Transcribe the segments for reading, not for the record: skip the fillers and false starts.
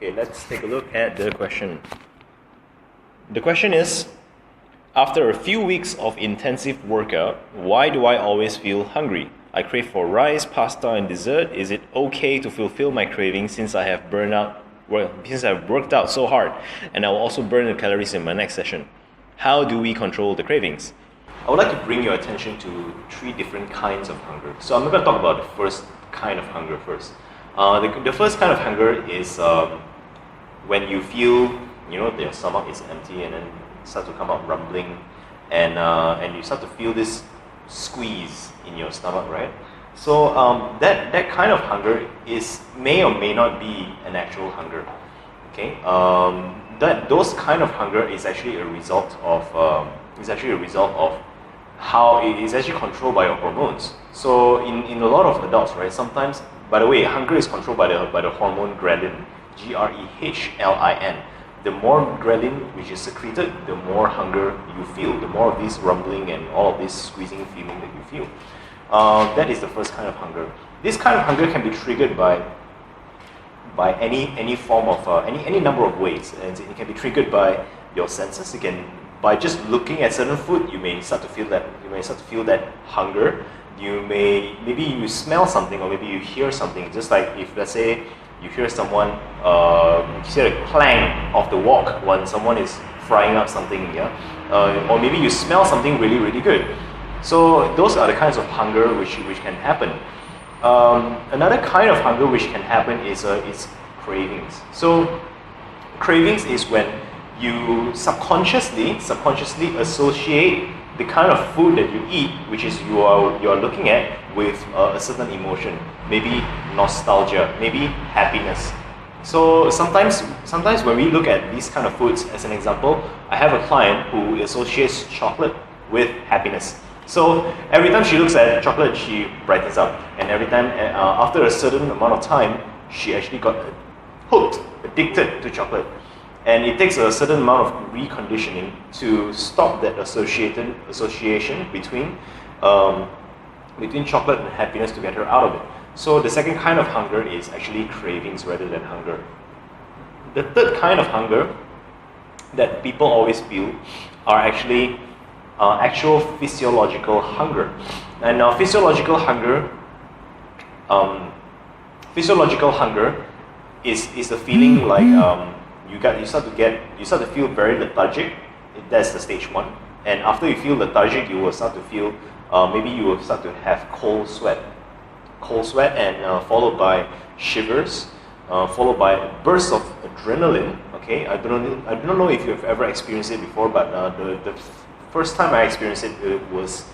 Okay, let's take a look at the question. The question is, after a few weeks of intensive workout, why do I always feel hungry? I crave for rice, pasta, and dessert. Is it okay to fulfill my cravings since I have since I've worked out so hard, and I will also burn the calories in my next session? How do we control the cravings? I would like to bring your attention to three different kinds of hunger. So I'm going to talk about the first kind of hunger first. The first kind of hunger is when you feel, your stomach is empty and then start to come out rumbling, and you start to feel this squeeze in your stomach, right? So that kind of hunger may or may not be an actual hunger. Okay, those kind of hunger is actually a result of how it is actually controlled by your hormones. So in a lot of adults, right? Sometimes, by the way, hunger is controlled by the hormone ghrelin, Ghrelin. The more ghrelin which is secreted, the more hunger you feel, the more of this rumbling and all of this squeezing feeling that you feel. That is the first kind of hunger. This kind of hunger can be triggered by any form of any number of ways, and it can be triggered by your senses. By just looking at certain food, you may start to feel that hunger. Maybe you smell something, or maybe you hear something. Just like if, let's say, you hear someone, you hear a clang of the wok when someone is frying up something, or maybe you smell something really, really good. So those are the kinds of hunger which can happen. Another kind of hunger which can happen is cravings. So cravings is when you subconsciously associate the kind of food that you eat, which is you are looking at, with a certain emotion, maybe nostalgia, maybe happiness. So sometimes when we look at these kind of foods, as an example, I have a client who associates chocolate with happiness. So every time she looks at chocolate, she brightens up, and every time after a certain amount of time, she actually got hooked, addicted to chocolate. And it takes a certain amount of reconditioning to stop that association between chocolate and happiness to get her out of it. So the second kind of hunger is actually cravings rather than hunger. The third kind of hunger that people always feel are actually actual physiological hunger. And physiological hunger is the feeling like you start to feel very lethargic. That's the stage one. And after you feel lethargic, you will start to feel maybe you will start to have cold sweat, and followed by shivers, followed by bursts of adrenaline. Okay, I don't know if you've ever experienced it before, but the first time I experienced it, it was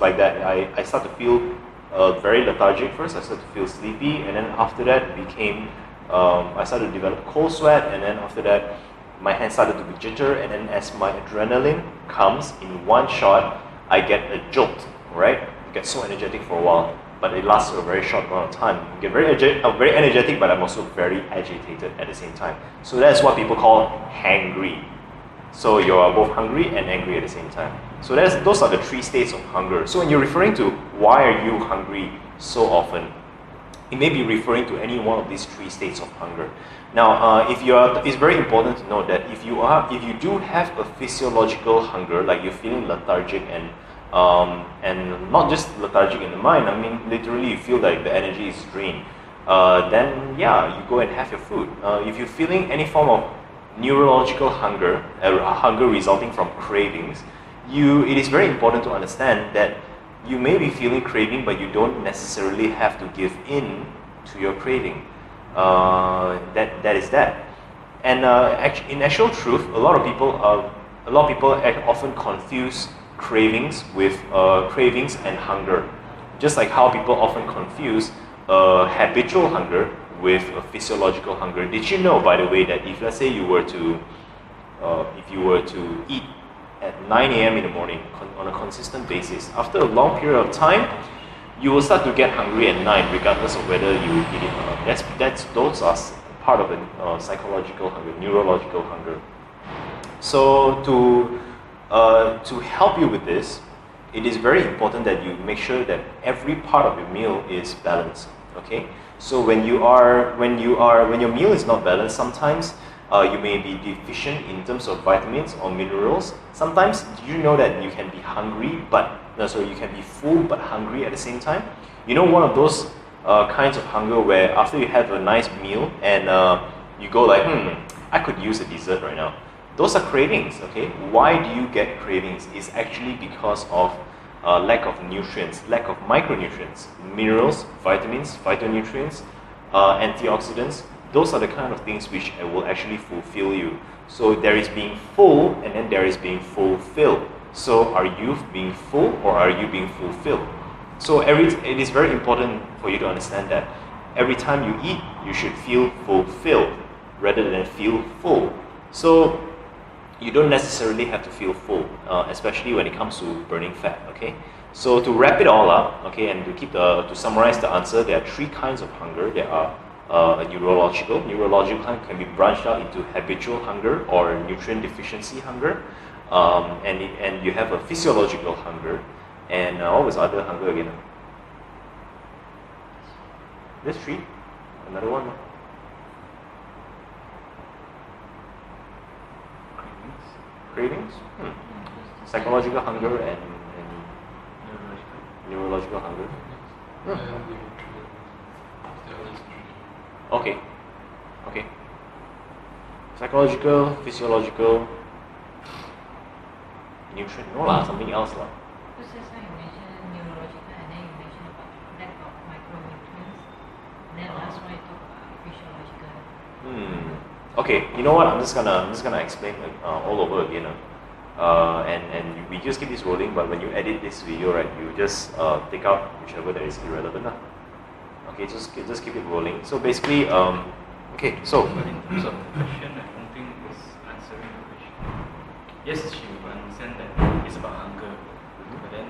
like that. I started to feel very lethargic first. I started to feel sleepy, and then after that it became I started to develop cold sweat, and then after that my hands started to be jitter, and then as my adrenaline comes in one shot, I get a jolt, right? I get so energetic for a while, but it lasts a very short amount of time. I get very energetic, but I'm also very agitated at the same time. So that's what people call hangry. So you are both hungry and angry at the same time. So those are the three states of hunger. So when you're referring to why are you hungry so often, it may be referring to any one of these three states of hunger. Now, it's very important to know that if you do have a physiological hunger, like you're feeling lethargic and not just lethargic in the mind, I mean literally you feel like the energy is drained, then yeah, you go and have your food. If you're feeling any form of neurological hunger, hunger resulting from cravings, it is very important to understand that you may be feeling craving, but you don't necessarily have to give in to your craving. That is that. And in actual truth, a lot of people often confuse cravings with cravings and hunger, just like how people often confuse habitual hunger with a physiological hunger. Did you know, by the way, that if, let's say, you were to eat at 9 a.m. in the morning on a consistent basis, after a long period of time, you will start to get hungry at 9, regardless of whether you eat it or not. Those are part of the psychological hunger, neurological hunger. So to help you with this, it is very important that you make sure that every part of your meal is balanced. Okay, So when your meal is not balanced, sometimes you may be deficient in terms of vitamins or minerals. Sometimes, do you know that you can be hungry, you can be full but hungry at the same time? You know, one of those kinds of hunger where after you have a nice meal and you go like, I could use a dessert right now. Those are cravings, okay? Why do you get cravings? It's actually because of lack of nutrients, lack of micronutrients, minerals, vitamins, phytonutrients, antioxidants. Those are the kind of things which will actually fulfill you. So there is being full and then there is being fulfilled. So are you being full or are you being fulfilled? So it is very important for you to understand that every time you eat, you should feel fulfilled rather than feel full. So you don't necessarily have to feel full, especially when it comes to burning fat. Okay. So to wrap it all up, okay, and to summarize the answer, there are three kinds of hunger. There are neurological. Neurological hunger can be branched out into habitual hunger or nutrient deficiency hunger, and you have a physiological hunger. And what was other hunger again? There's three. Another one. Cravings? Psychological hunger and neurological hunger. Okay. Psychological, physiological, nutrient. No lah, something else lah. Because just now you mentioned neurological and then you mentioned about lack of micronutrients. And then last one you talk about physiological. Okay, you know what? I'm just gonna explain all over again. And we just keep this rolling. But when you edit this video, right, you just take out whichever that is irrelevant. Okay, just keep it rolling. So basically, okay. So but in terms of the question, I don't think it's answering the question. Yes, you understand that it's about hunger, but then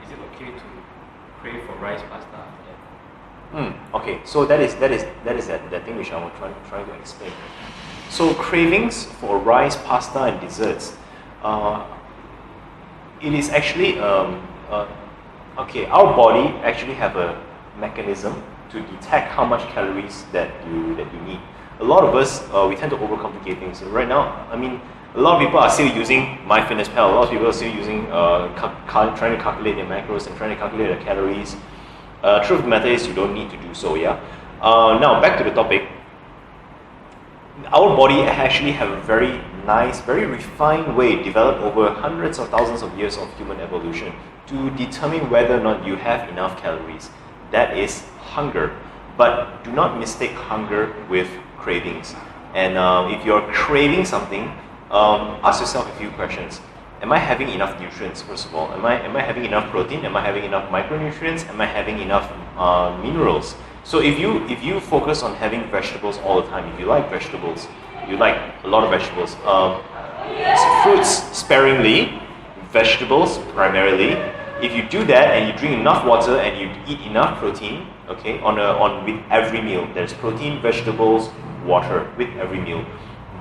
is it okay to crave for rice pasta after that? Okay, so that is that thing which I was trying to explain. So cravings for rice, pasta, and desserts. It is actually okay. Our body actually have a mechanism to detect how much calories that you need. A lot of us we tend to overcomplicate things. So right now, I mean, a lot of people are still using MyFitnessPal. A lot of people are still using trying to calculate their macros and trying to calculate their calories. Truth of the matter is you don't need to do so, yeah? Now, back to the topic. Our body actually have a very nice, very refined way developed over hundreds of thousands of years of human evolution to determine whether or not you have enough calories. That is hunger. But do not mistake hunger with cravings. And if you're craving something, ask yourself a few questions. Am I having enough nutrients, first of all? Am I having enough protein? Am I having enough micronutrients? Am I having enough minerals? So if you focus on having vegetables all the time, if you like vegetables, you like a lot of vegetables, fruits sparingly, vegetables primarily. If you do that and you drink enough water and you eat enough protein, okay, with every meal, there's protein, vegetables, water with every meal.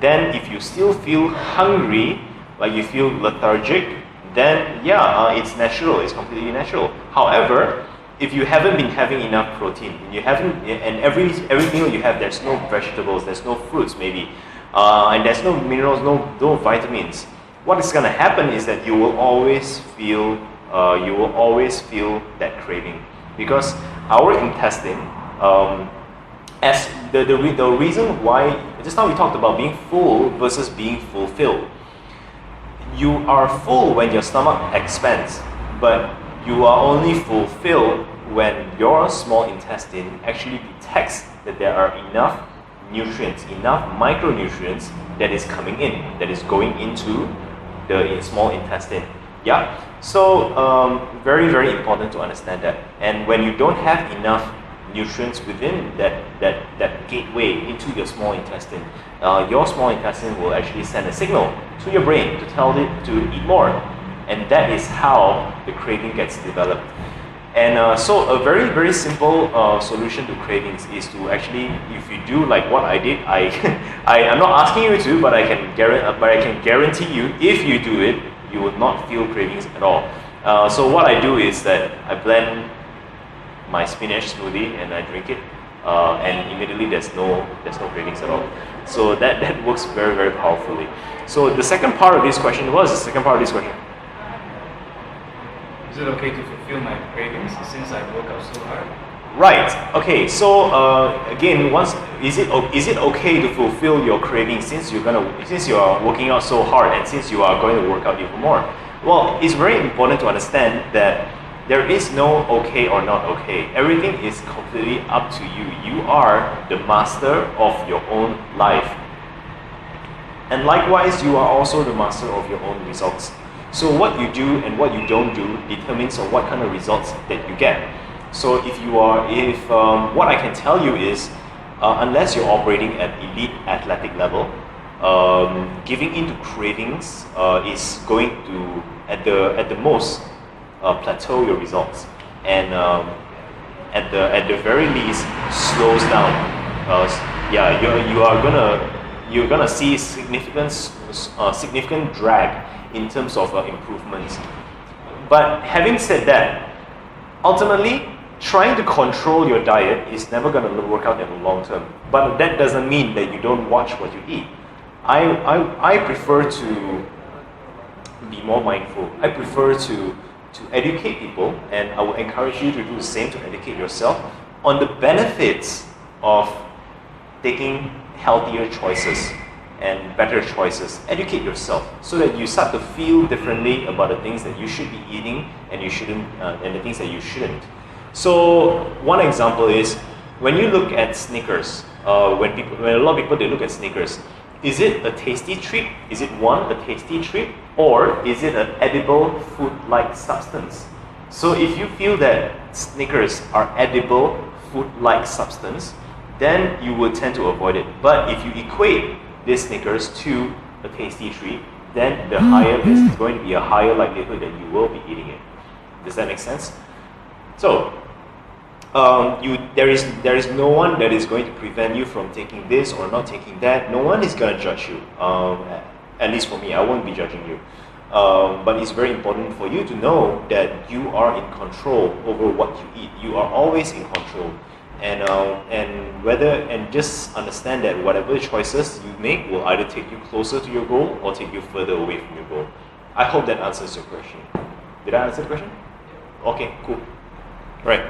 Then if you still feel hungry, like you feel lethargic, then it's natural, it's completely natural. However, if you haven't been having enough protein, and every meal you have, there's no vegetables, there's no fruits maybe, and there's no minerals, no vitamins, what is going to happen is that you will always feel that craving, because our intestine, as the reason why, just now we talked about being full versus being fulfilled. You are full when your stomach expands, but you are only fulfilled when your small intestine actually detects that there are enough nutrients, enough micronutrients that is coming in, that is going into the small intestine. Yeah. So very, very important to understand that. And when you don't have enough nutrients within that gateway into your small intestine, your small intestine will actually send a signal to your brain to tell it to eat more, and that is how the craving gets developed. And so a very, very simple solution to cravings is to actually, if you do like what I did, I'm not asking you to, but I can guarantee you, if you do it, you will not feel cravings at all. So what I do is that I blend my spinach smoothie and I drink it. and immediately there's no cravings at all. So that works very, very powerfully. So the second part of this question, what was the second part of this question? Is it okay to fulfill my cravings since I work out so hard? Right. Okay. So again, is it okay to fulfill your cravings since you are working out so hard and since you are going to work out even more? Well, it's very important to understand that there is no okay or not okay. Everything is completely up to you. You are the master of your own life. And likewise, you are also the master of your own results. So what you do and what you don't do determines on what kind of results that you get. So what I can tell you is, unless you're operating at elite athletic level, giving into cravings is going to, at the most, plateau your results, and at the very least slows down. You're gonna see significant drag in terms of improvements. But having said that, ultimately, trying to control your diet is never going to work out in the long term. But that doesn't mean that you don't watch what you eat. I prefer to be more mindful. I prefer to educate people, and I will encourage you to do the same, to educate yourself on the benefits of taking healthier choices and better choices. Educate yourself so that you start to feel differently about the things that you should be eating and you shouldn't, and the things that you shouldn't. So one example is when you look at Snickers. When a lot of people they look at Snickers, is it a tasty treat? Is it a tasty treat, or is it an edible food-like substance? So if you feel that Snickers are edible food-like substance, then you would tend to avoid it. But if you equate this Snickers to a tasty treat, then there's going to be a higher likelihood that you will be eating it. Does that make sense? So, there is no one that is going to prevent you from taking this or not taking that. No one is going to judge you. At least for me, I won't be judging you. But it's very important for you to know that you are in control over what you eat. You are always in control. And just understand that whatever choices you make will either take you closer to your goal or take you further away from your goal. I hope that answers your question. Did I answer the question? Okay, cool. Right.